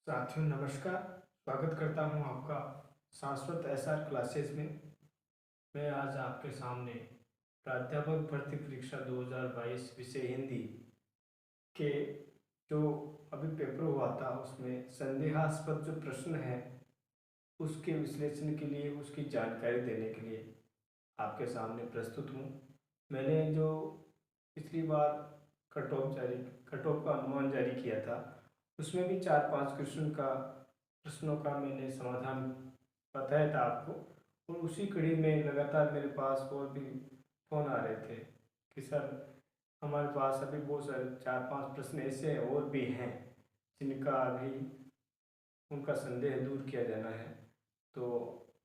साथियों नमस्कार। स्वागत करता हूं आपका शाश्वत एसआर क्लासेस में। मैं आज आपके सामने प्राध्यापक भर्ती परीक्षा 2022 विषय हिंदी के जो अभी पेपर हुआ था उसमें संदेहास्पद जो प्रश्न है उसके विश्लेषण के लिए, उसकी जानकारी देने के लिए आपके सामने प्रस्तुत हूँ। मैंने जो पिछली बार कट ऑफ का अनुमान जारी किया था उसमें भी 4-5 प्रश्नों का मैंने समाधान बताया था आपको, और उसी कड़ी में लगातार मेरे पास और भी फ़ोन आ रहे थे कि सर हमारे पास अभी बहुत सारे 4-5 प्रश्न ऐसे और भी हैं जिनका अभी उनका संदेह दूर किया जाना है। तो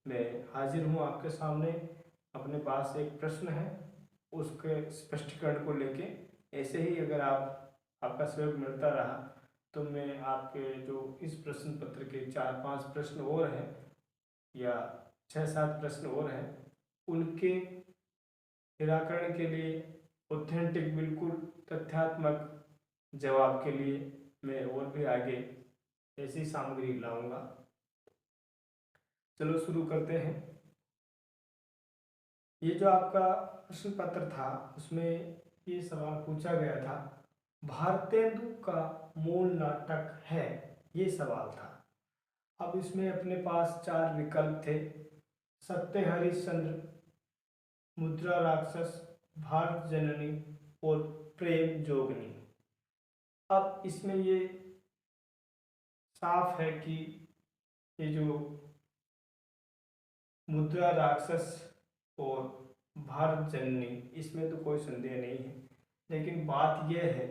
मैं हाजिर हूँ आपके सामने। अपने पास एक प्रश्न है, उसके स्पष्टीकरण को लेके ऐसे ही अगर आपका सहयोग मिलता रहा तो मैं आपके जो इस प्रश्न पत्र के 4-5 प्रश्न और हैं या 6-7 प्रश्न और हैं उनके निराकरण के लिए ऑथेंटिक बिल्कुल तथ्यात्मक जवाब के लिए मैं और भी आगे ऐसी सामग्री लाऊंगा। चलो शुरू करते हैं। ये जो आपका प्रश्न पत्र था उसमें ये सवाल पूछा गया था, भारतेंदु का मूल नाटक है, ये सवाल था। अब इसमें अपने पास 4 विकल्प थे, सत्य हरिश्चंद्र, मुद्रा राक्षस, भारत जननी और प्रेम जोगनी। अब इसमें ये साफ है कि ये जो मुद्रा राक्षस और भारत जननी इसमें तो कोई संदेह नहीं है, लेकिन बात यह है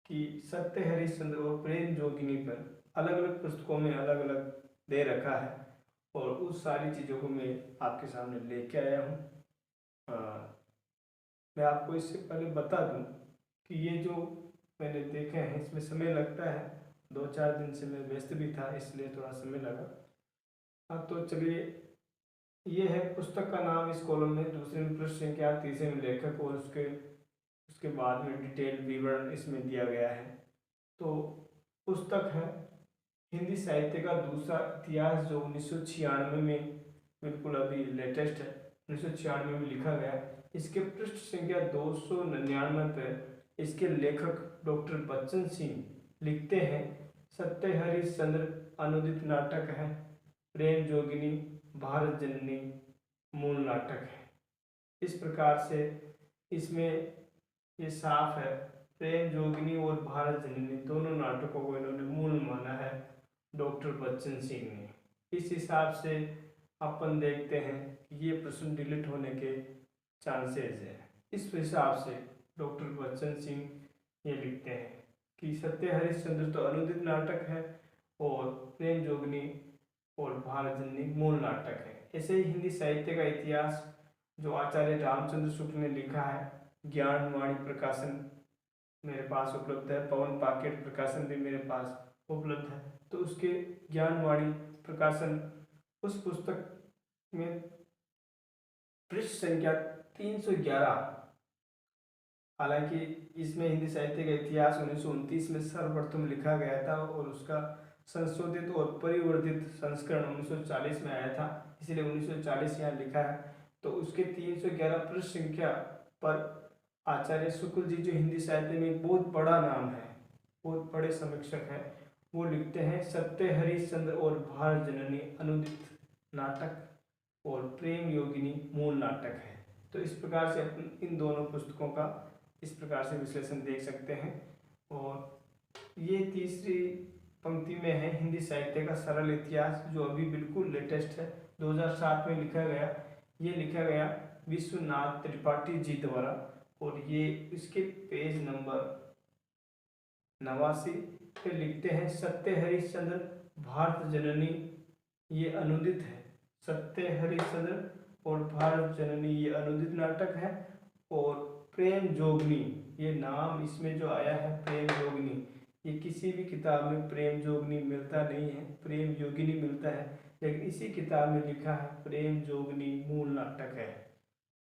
कि सत्य हरिश्चंद्र और प्रेम जोगिनी पर अलग अलग पुस्तकों में अलग अलग दे रखा है, और उस सारी चीज़ों को मैं आपके सामने लेके आया हूँ। मैं आपको इससे पहले बता दूं कि ये जो मैंने देखे हैं इसमें समय लगता है, 2-4 दिन से मैं व्यस्त भी था इसलिए थोड़ा समय लगा। हाँ तो चलिए, ये है पुस्तक का नाम इस कॉलम में, दूसरे में पृष्ठ संख्या, तीसरे में लेखक और उसके बाद में डिटेल विवरण इसमें दिया गया है। तो पुस्तक है हिंदी साहित्य का दूसरा इतिहास, जो 1996 में बिल्कुल अभी लेटेस्ट है, 1996 में लिखा गया है। इसके पृष्ठ संख्या 299 पर इसके लेखक डॉक्टर बच्चन सिंह लिखते हैं, सत्य हरिश्चंद्र अनुदित नाटक है, प्रेम जोगिनी भारत जननी मूल नाटक है। इस प्रकार से इसमें ये साफ है, प्रेम जोगिनी और भारत जननी दोनों नाटकों को इन्होंने मूल माना है डॉक्टर बच्चन सिंह ने। इस हिसाब से अपन देखते हैं कि ये प्रश्न डिलीट होने के चांसेस है। इस हिसाब से डॉक्टर बच्चन सिंह ये लिखते हैं कि सत्य हरिश्चंद्र तो अनुदित नाटक है और प्रेम जोगिनी और भारत जननी मूल नाटक है। ऐसे ही हिंदी साहित्य का इतिहास जो आचार्य रामचंद्र शुक्ल ने लिखा है, ज्ञानवाणी प्रकाशन मेरे पास उपलब्ध है, पवन पाकेट प्रकाशन भी मेरे पास उपलब्ध है। तो उसके ज्ञानवाणी प्रकाशन उस पुस्तक में पृष्ठ संख्या 311, हालांकि इसमें हिंदी साहित्य का इतिहास 1929 में सर्वप्रथम लिखा गया था और उसका संशोधित और परिवर्धित संस्करण 1940 में आया था, इसलिए 1940 यहाँ लिखा है। तो उसके 311 पृष्ठ संख्या पर आचार्य शुक्ल जी, जो हिंदी साहित्य में एक बहुत बड़ा नाम है, बहुत बड़े समीक्षक हैं, वो लिखते हैं सत्य हरिश्चंद्र और भारत जननी अनुदित नाटक और प्रेम योगिनी मूल नाटक है। तो इस प्रकार से अपन इन दोनों पुस्तकों का इस प्रकार से विश्लेषण देख सकते हैं। और ये तीसरी पंक्ति में है हिंदी साहित्य का सरल इतिहास, जो अभी बिल्कुल लेटेस्ट है, 2007 में लिखा गया। ये लिखा गया विश्वनाथ त्रिपाठी जी द्वारा, और ये इसके पेज नंबर 89 पे लिखते हैं सत्य हरिश्चंद्र भारत जननी, ये अनुदित है। सत्य हरिश्चंद्र और भारत जननी ये अनुदित नाटक है, और प्रेम जोगनी, ये नाम इसमें जो आया है प्रेम जोगनी, ये किसी भी किताब में प्रेम जोगनी मिलता नहीं है, प्रेम योगिनी मिलता है, लेकिन इसी किताब में लिखा है प्रेम जोगनी मूल नाटक है।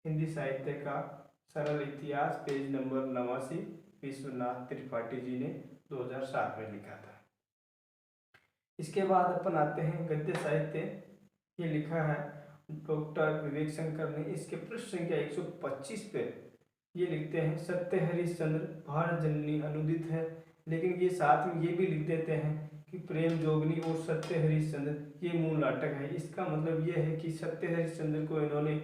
हिंदी साहित्य का सरल इतिहास, पेज नंबर 89, विश्वनाथ त्रिपाठी जी ने 2007 में लिखा था। इसके बाद अपन आते हैं गद्य साहित्य। ये लिखा है डॉक्टर विवेक शंकर ने। इसके पृष्ठ संख्या 125 पे ये लिखते हैं, सत्य हरिश्चंद्र भारत जननी अनुदित है। लेकिन ये साथ में ये भी लिख देते हैं कि प्रेम जोगनी और सत्य हरिश्चंद्र ये मूल नाटक है। इसका मतलब ये है कि सत्य हरिश्चंद्र को इन्होंने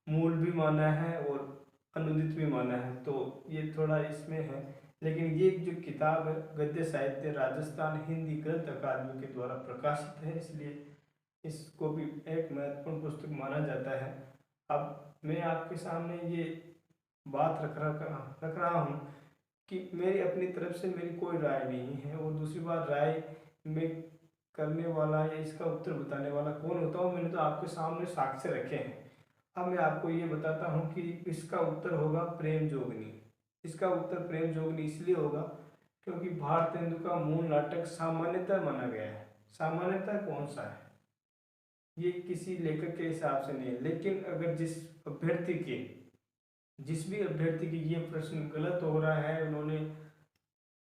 मूल भी माना है और अनुदित भी माना है, तो ये थोड़ा इसमें है। लेकिन ये जो किताब है गद्य साहित्य राजस्थान हिंदी ग्रंथ अकादमी के द्वारा प्रकाशित है, इसलिए इसको भी एक महत्वपूर्ण पुस्तक माना जाता है। अब मैं आपके सामने ये बात रख रहा हूँ कि मेरी अपनी तरफ से मेरी कोई राय नहीं है, और दूसरी बात राय में करने वाला या इसका उत्तर बताने वाला कौन होता है, मैंने तो आपके सामने साक्ष्य रखे हैं। अब मैं आपको ये बताता हूँ कि इसका उत्तर होगा प्रेम जोगनी। इसका उत्तर प्रेम जोगनी इसलिए होगा क्योंकि भारतेंदु का मूल नाटक सामान्यतः माना गया है। सामान्यतः कौन सा है, ये किसी लेखक के हिसाब से नहीं है, लेकिन अगर जिस भी अभ्यर्थी की ये प्रश्न गलत हो रहा है, उन्होंने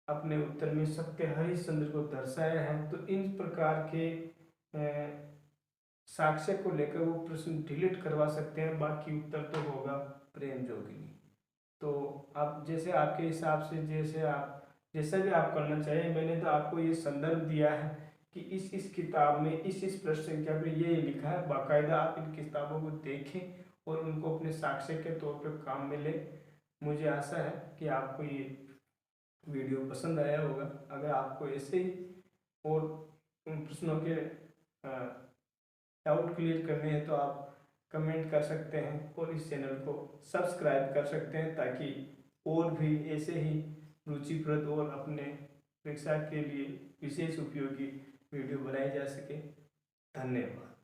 अपने उत्तर में सत्य हरिश्चंद्र को दर्शाया है, तो इन प्रकार के साक्ष्य को लेकर वो प्रश्न डिलीट करवा सकते हैं। बाकी उत्तर तो होगा प्रेम जोगिनी। तो आप जैसे आपके हिसाब से जैसा भी आप करना चाहिए, मैंने तो आपको ये संदर्भ दिया है कि इस किताब में इस प्रश्न संख्या पे ये लिखा है। बाकायदा आप इन किताबों को देखें और उनको अपने साक्ष्य के तौर पे काम में लें। मुझे आशा है कि आपको ये वीडियो पसंद आया होगा। अगर आपको ऐसे ही और उन प्रश्नों के डाउट क्लियर करने हैं तो आप कमेंट कर सकते हैं और इस चैनल को सब्सक्राइब कर सकते हैं, ताकि और भी ऐसे ही रुचिप्रद और अपने परीक्षा के लिए विशेष उपयोगी वीडियो बनाई जा सके। धन्यवाद।